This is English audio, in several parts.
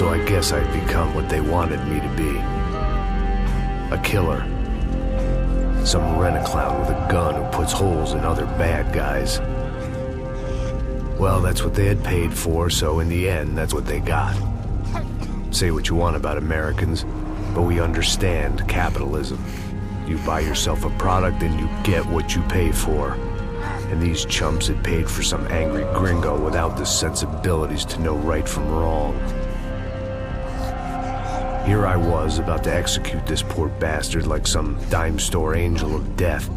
So I guess I'd become what they wanted me to be. A killer. Some rent-a-clown with a gun who puts holes in other bad guys. Well, that's what they had paid for, so in the end, that's what they got. Say what you want about Americans, but we understand capitalism. You buy yourself a product and you get what you pay for. And these chumps had paid for some angry gringo without the sensibilities to know right from wrong. Here I was, about to execute this poor bastard like some dime store angel of death.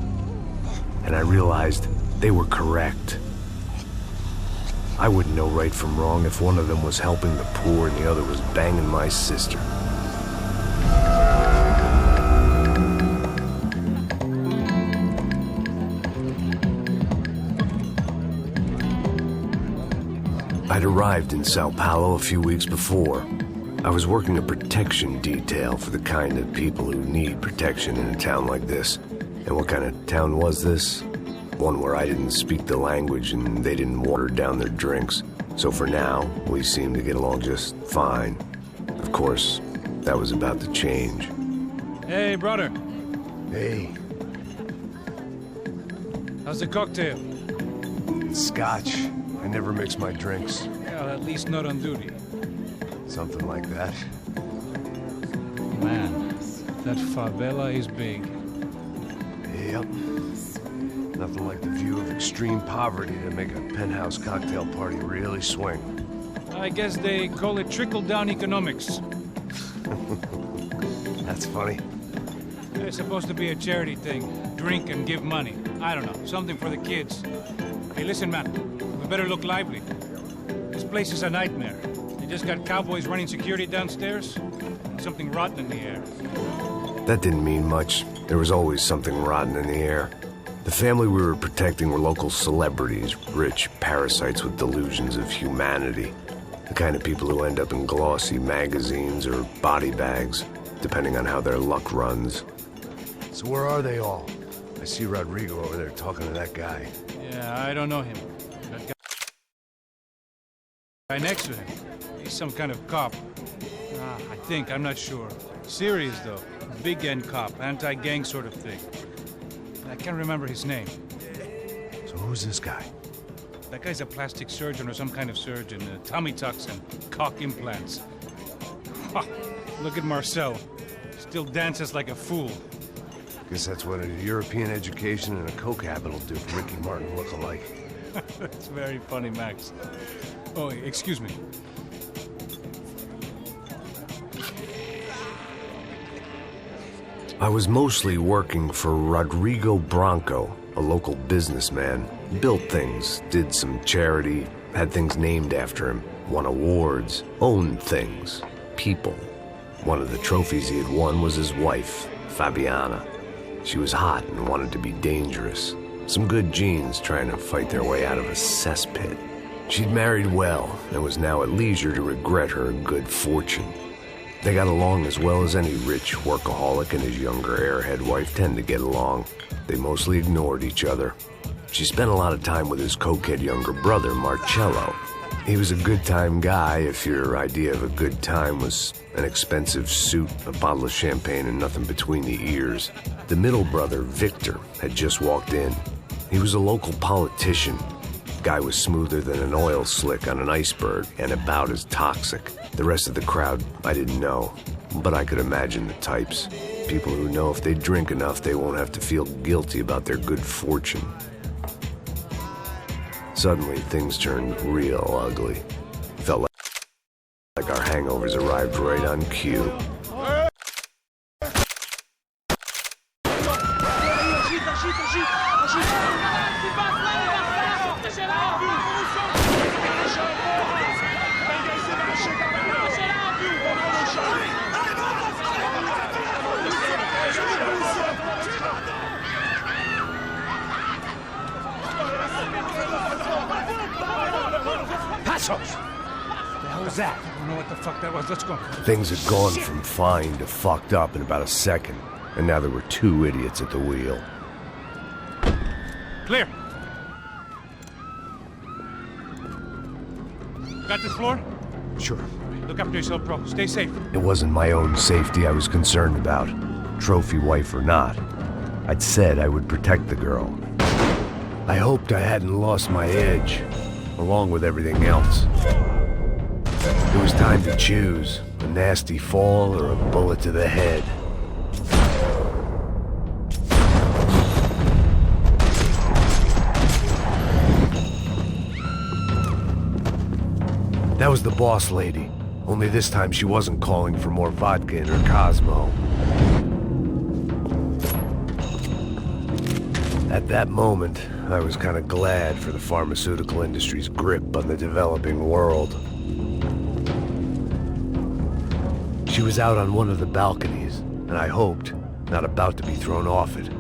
And I realized they were correct. I wouldn't know right from wrong if one of them was helping the poor and the other was banging my sister. I'd arrived in Sao Paulo a few weeks before. I was working a protection detail for the kind of people who need protection in a town like this. And what kind of town was this? One where I didn't speak the language and they didn't water down their drinks. So for now, we seemed to get along just fine. Of course, that was about to change. Hey, brother. Hey. How's the cocktail? It's scotch. I never mix my drinks. Well, at least not on duty. Something like that. Man, that favela is big. Yep. Nothing like the view of extreme poverty to make a penthouse cocktail party really swing. I guess they call it trickle-down economics. That's funny. It's supposed to be a charity thing. Drink and give money. I don't know, something for the kids. Hey, listen, man. We better look lively. This place is a nightmare. They just got cowboys running security downstairs, and something rotten in the air. That didn't mean much. There was always something rotten in the air. The family we were protecting were local celebrities, rich parasites with delusions of humanity. The kind of people who end up in glossy magazines or body bags, depending on how their luck runs. So where are they all? I see Rodrigo over there talking to that guy. Yeah, I don't know him. That guy next to him, he's some kind of cop. I think, I'm not sure. Serious, though. Big-end cop, anti-gang sort of thing. I can't remember his name. So who's this guy? That guy's a plastic surgeon or some kind of surgeon. Tummy tucks and cock implants. Look at Marcel. Still dances like a fool. Guess that's what a European education and a coke habit will do for Ricky Martin look-alike. That's very funny, Max. Oh, excuse me. I was mostly working for Rodrigo Branco, a local businessman. Built things, did some charity, had things named after him, won awards, owned things, people. One of the trophies he had won was his wife, Fabiana. She was hot and wanted to be dangerous. Some good genes trying to fight their way out of a cesspit. She'd married well and was now at leisure to regret her good fortune. They got along as well as any rich workaholic and his younger airhead wife tend to get along. They mostly ignored each other. She spent a lot of time with his cokehead younger brother, Marcello. He was a good-time guy if your idea of a good time was an expensive suit, a bottle of champagne, and nothing between the ears. The middle brother, Victor, had just walked in. He was a local politician. Guy was smoother than an oil slick on an iceberg and about as toxic. The rest of the crowd, I didn't know, but I could imagine the types. People who know if they drink enough, they won't have to feel guilty about their good fortune. Suddenly, things turned real ugly. Felt like our hangovers arrived right on cue. What the hell was that? I don't know what the fuck that was. Let's go. Things had gone from fine to fucked up in about a second, and now there were two idiots at the wheel. Clear. Got this floor? Sure. Look after yourself, bro. Stay safe. It wasn't my own safety I was concerned about, trophy wife or not. I'd said I would protect the girl. I hoped I hadn't lost my edge, along with everything else. It was time to choose, a nasty fall or a bullet to the head. That was the boss lady, only this time she wasn't calling for more vodka in her Cosmo. At that moment, I was kind of glad for the pharmaceutical industry's grip on the developing world. She was out on one of the balconies, and I hoped not about to be thrown off it.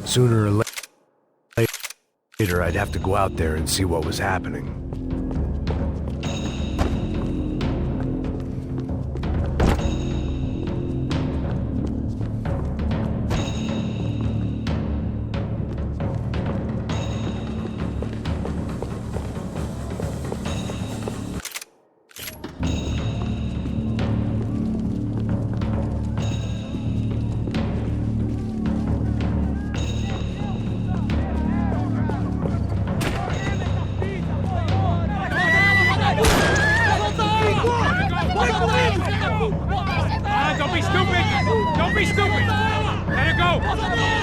Sooner or later, I'd have to go out there and see what was happening. Don't be stupid! Don't be stupid! Let her go!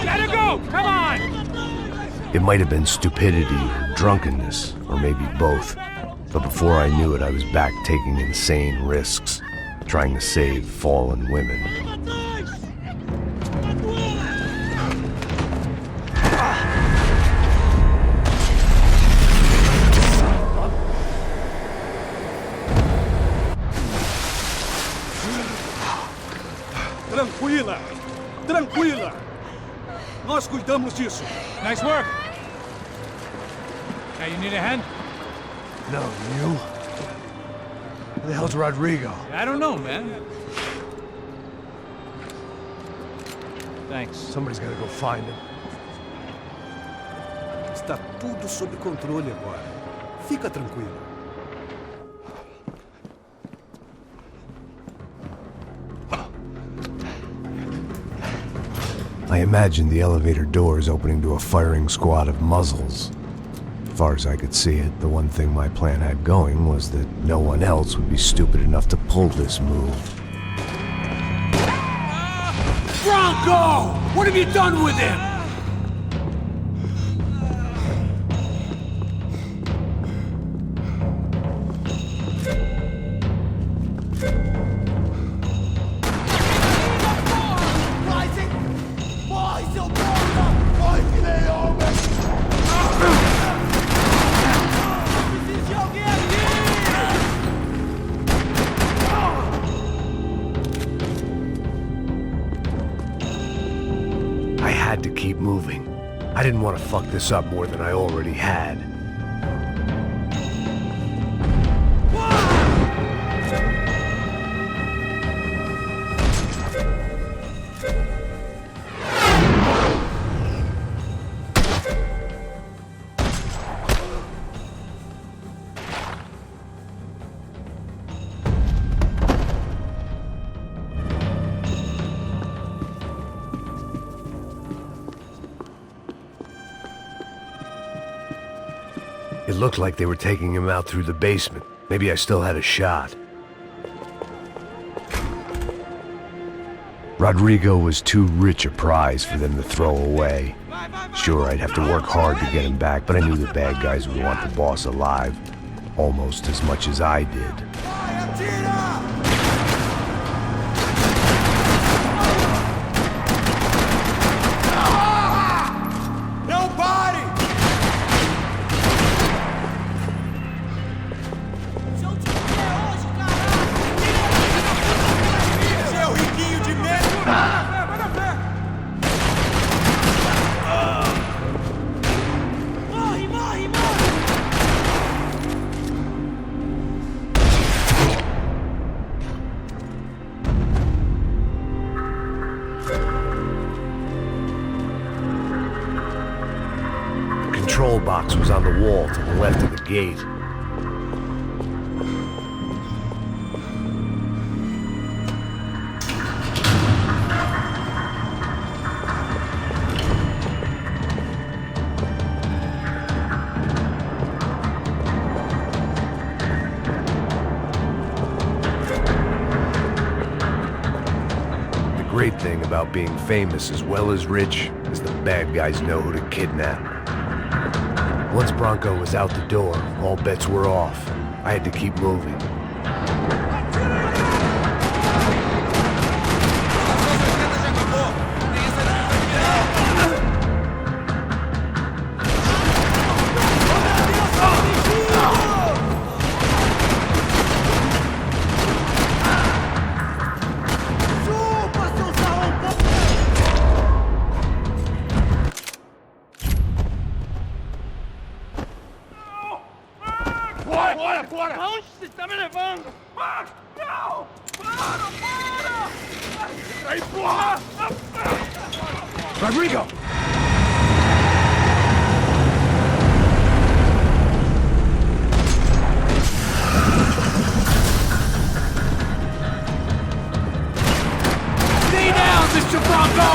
Let her go! Come on! It might have been stupidity or drunkenness, or maybe both. But before I knew it, I was back taking insane risks, trying to save fallen women. Tranquila! Tranquila! Nós cuidamos disso. Nice work! Hey, you need a hand? No, you? Who the hell's Rodrigo? I don't know, man. Thanks. Somebody's gotta go find him. Está tudo sob controle agora. Fica tranquilo. I imagined the elevator doors opening to a firing squad of muzzles. As far as I could see it, the one thing my plan had going was that no one else would be stupid enough to pull this move. Bronco! What have you done with him? I had to keep moving. I didn't want to fuck this up more than I already had. It looked like they were taking him out through the basement. Maybe I still had a shot. Rodrigo was too rich a prize for them to throw away. Sure, I'd have to work hard to get him back, but I knew the bad guys would want the boss alive, almost as much as I did. control box was on the wall to the left of the gate. The great thing about being famous as well as rich is the bad guys know who to kidnap. Once Bronco was out the door, all bets were off. I had to keep moving. Aonde você está me levando? Não! Para! Aí, porra! Rodrigo! Stay down, Mr. Bronco!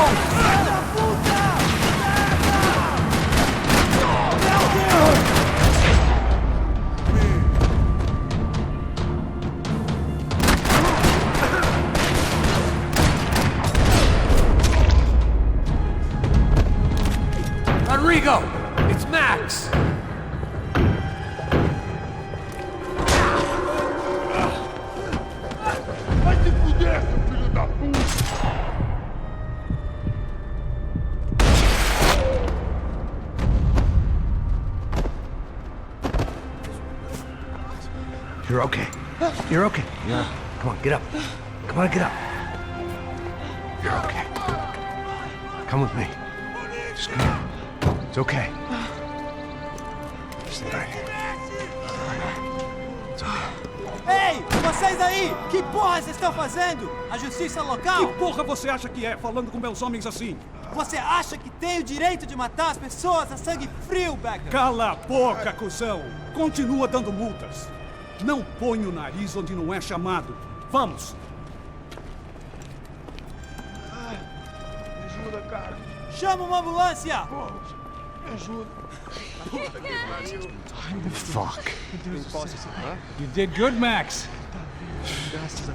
Rodrigo! It's Max! Vai se fuder, seu filho da puta! You're okay. You're okay. Yeah. Come on, get up. Come on, get up. You're okay. Come with me. Just come on. It's okay. Stay right here. It's okay. Ei, vocês aí! Que porra vocês estão fazendo? A justiça local? Que porra você acha que é, falando com meus homens assim? Você acha que tem o direito de matar as pessoas a sangue frio, Becker? Cala a boca, cuzão! Continua dando multas. Não põe o nariz onde não é chamado. Vamos! Me ajuda, cara. Chama uma ambulância! Me ajuda. Fuck. You did good, Max.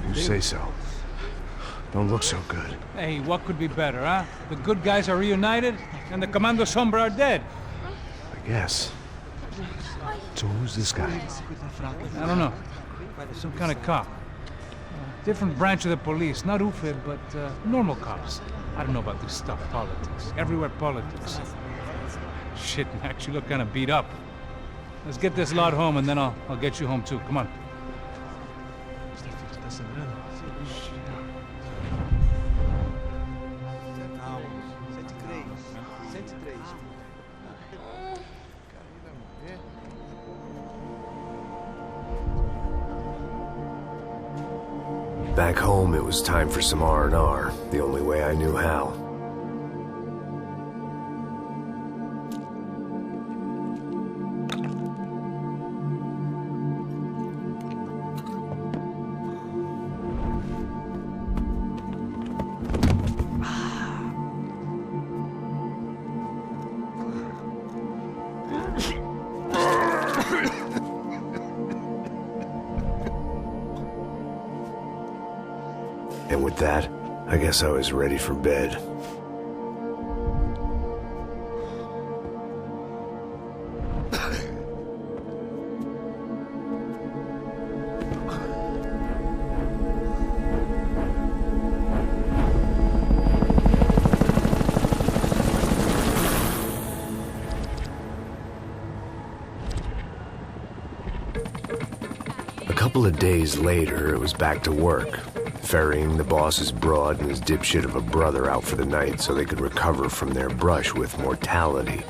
You say so. Don't look so good. Hey, what could be better, huh? The good guys are reunited, and the Commando Sombra are dead. I guess. So who's this guy? I don't know. Some kind of cop. Different branch of the police. Not UFE, but normal cops. I don't know about this stuff, politics. Everywhere politics. Shit, Max, you look kind of beat up. Let's get this lot home, and then I'll get you home too. Come on. Back home, it was time for some R&R, the only way I knew how. And with that, I guess I was ready for bed. A couple of days later, it was back to work. Ferrying the boss's broad and his dipshit of a brother out for the night so they could recover from their brush with mortality.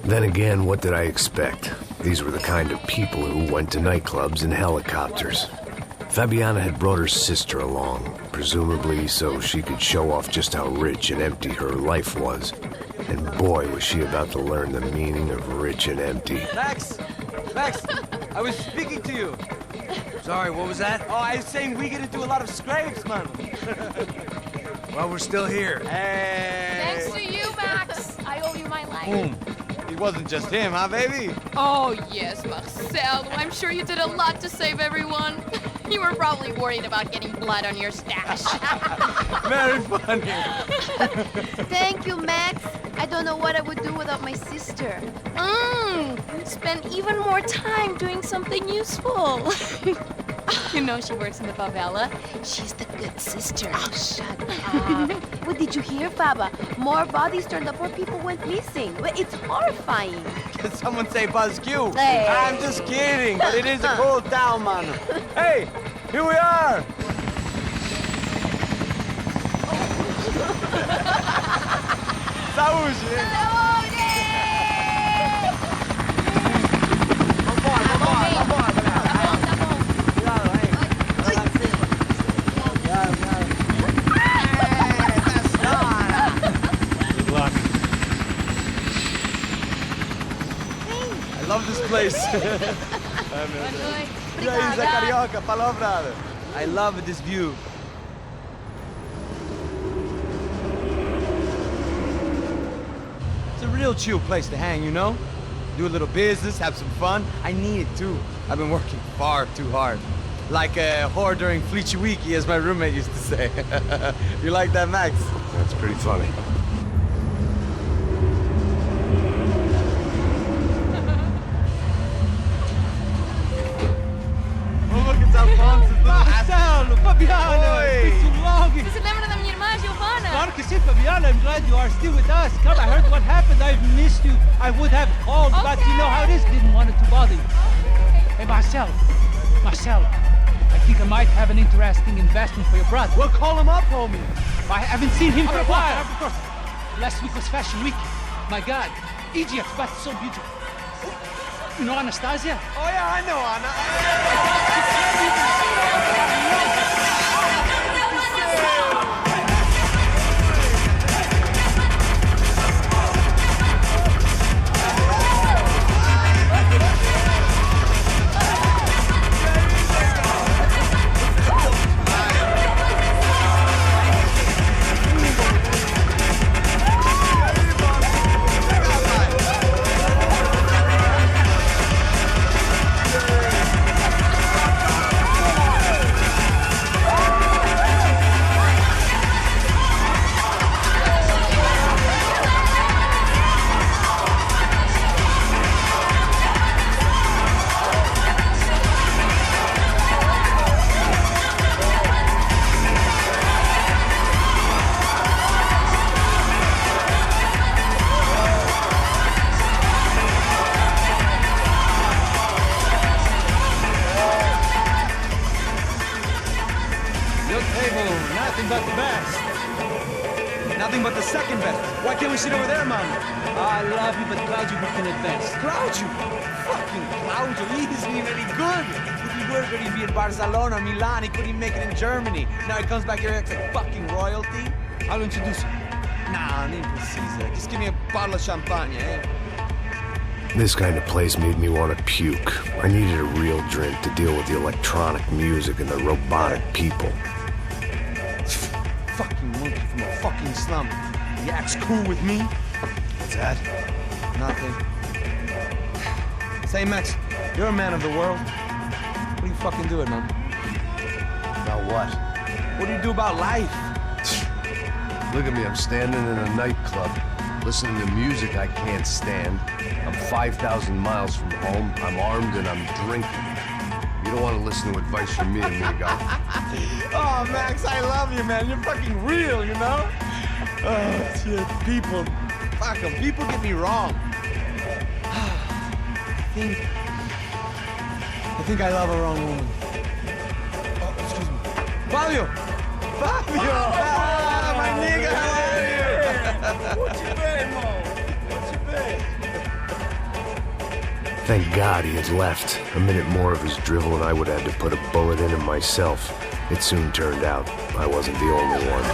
Then again, what did I expect? These were the kind of people who went to nightclubs in helicopters. Fabiana had brought her sister along, presumably so she could show off just how rich and empty her life was. And boy, was she about to learn the meaning of rich and empty. Max! Max! I was speaking to you. Sorry, what was that? Oh, I was saying we get to do a lot of scrapes, man. Well, we're still here. Hey! Thanks to you, Max. I owe you my life. Boom. It wasn't just him, huh, baby? Oh, yes, Marcel. I'm sure you did a lot to save everyone. You were probably worried about getting blood on your stash. Very funny. Thank you, Max. I don't know what I would do without my sister. Spend even more time doing something useful. You know she works in the favela. She's the good sister. Oh, shut up. What did you hear, Baba? More bodies turned up where people went missing. It's horrifying. Can someone say Buzz Q? Hey. I'm just kidding, but it is a cool town, man. Hey, here we are. Saúde! Good luck. I love this place. Isla Carioca, palavra. I love this view. It's a real chill place to hang, you know? Do a little business, have some fun. I need it too. I've been working far too hard. Like a whore during Fleechy Weeky, as my roommate used to say. You like that, Max? That's pretty funny. Oh, look, it's Alfonso's little Marcelo, Fabiana, Oi. it's been too long. Você se lembra da minha irmã, Giovanna? Claro que sim, Fabiana. I'm glad you are still with us. Come, I heard what happened. I've missed you. I would have called, but you know how it is. Didn't want it to bother you. Hey, Marcelo, I think I might have an interesting investment for your brother. Well, call him up, homie. I haven't seen him for a while. Last week was Fashion Week. My God, Egypt, but so beautiful. You know Anastasia? Oh, yeah, I know, Anna. Nothing but the best. Nothing but the second best. Why can't we sit over there, man? I love you, but Claudio booked in advance. Claudio! Fucking Claudio, he isn't even any good. If he were going to be in Barcelona, Milan, he couldn't make it in Germany. Now he comes back here and acts like fucking royalty. I'll introduce you. Nah, need precisa. Just give me a bottle of champagne, eh? This kind of place made me want to puke. I needed a real drink to deal with the electronic music and the robotic people. Fucking monkey from a fucking slum. He acts cool with me. What's that? Nothing. Say, Max, you're a man of the world. What do you fucking do it, man? About what? What do you do about life? Look at me, I'm standing in a nightclub, listening to music I can't stand. I'm 5,000 miles from home, I'm armed, and I'm drinking. You don't want to listen to advice from me, amigo. Oh, Max, I love you, man. You're fucking real, you know? Oh, shit. People. Fuck 'em. People get me wrong. I think I love a wrong woman. Oh, excuse me. Fabio! Fabio! Ah, my nigga, how are you? What you been, Mo? What you been? Thank God he had left. A minute more of his drivel and I would have had to put a bullet in him myself. It soon turned out I wasn't the only one.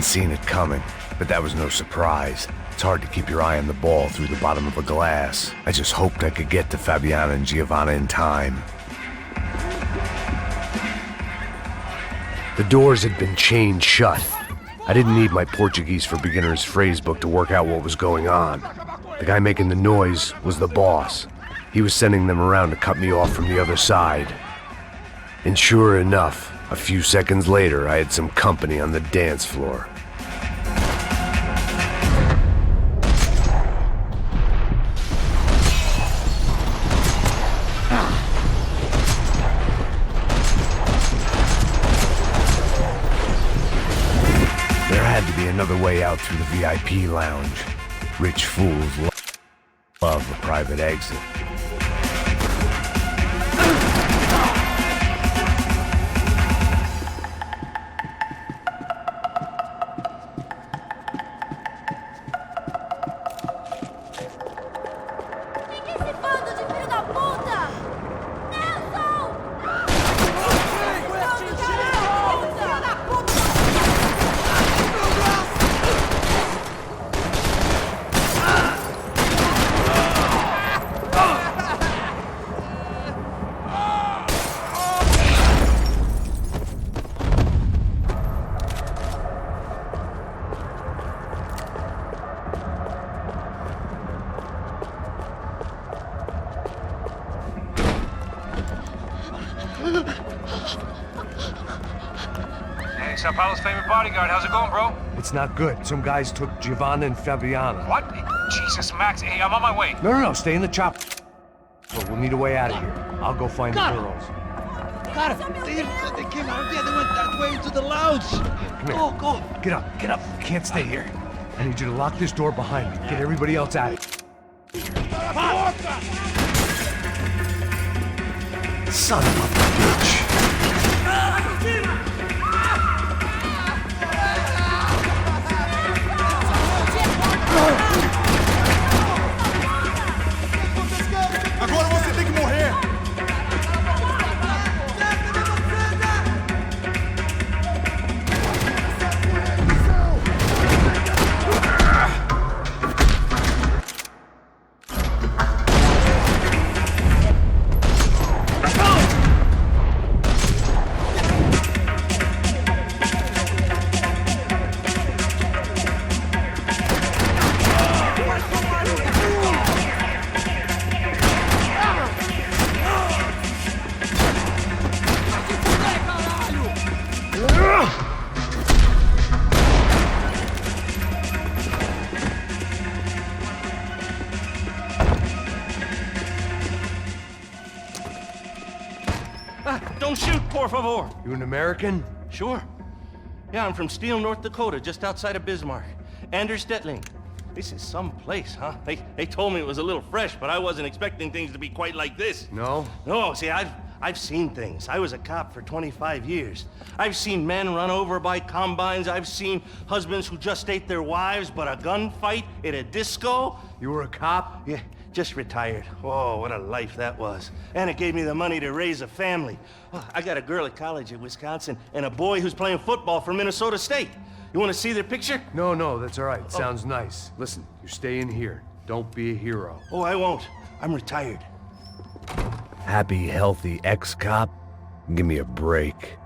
hadn't seen it coming, but that was no surprise. It's hard to keep your eye on the ball through the bottom of a glass. I just hoped I could get to Fabiana and Giovanna in time. The doors had been chained shut. I didn't need my Portuguese for Beginners phrasebook to work out what was going on. The guy making the noise was the boss. He was sending them around to cut me off from the other side. And sure enough, a few seconds later, I had some company on the dance floor. There had to be another way out through the VIP lounge. Rich fools love a private exit. Hey, Sao Paulo's favorite bodyguard. How's it going, bro? It's not good. Some guys took Giovanna and Fabiana. What? Jesus, Max. Hey, I'm on my way. No, stay in the chopper. But we'll need a way out of here. I'll go find the girls. Got him. They came out there. They went that way into the lounge. Come here. Go. Get up. You can't stay here. I need you to lock this door behind me. Get everybody else out of here. Son of a bitch. Agora você tem que morrer! Don't shoot, por favor. You an American? Sure. Yeah, I'm from Steele, North Dakota, just outside of Bismarck. Anders Stetling. This is some place, huh? They told me it was a little fresh, but I wasn't expecting things to be quite like this. No? No, see, I've seen things. I was a cop for 25 years. I've seen men run over by combines. I've seen husbands who just ate their wives, but a gunfight at a disco. You were a cop? Yeah, just retired. Oh, what a life that was. And it gave me the money to raise a family. Oh, I got a girl at college at Wisconsin and a boy who's playing football for Minnesota State. You want to see their picture? No, that's all right. Sounds nice. Listen, you stay in here. Don't be a hero. Oh, I won't. I'm retired. Happy, healthy ex-cop? Give me a break.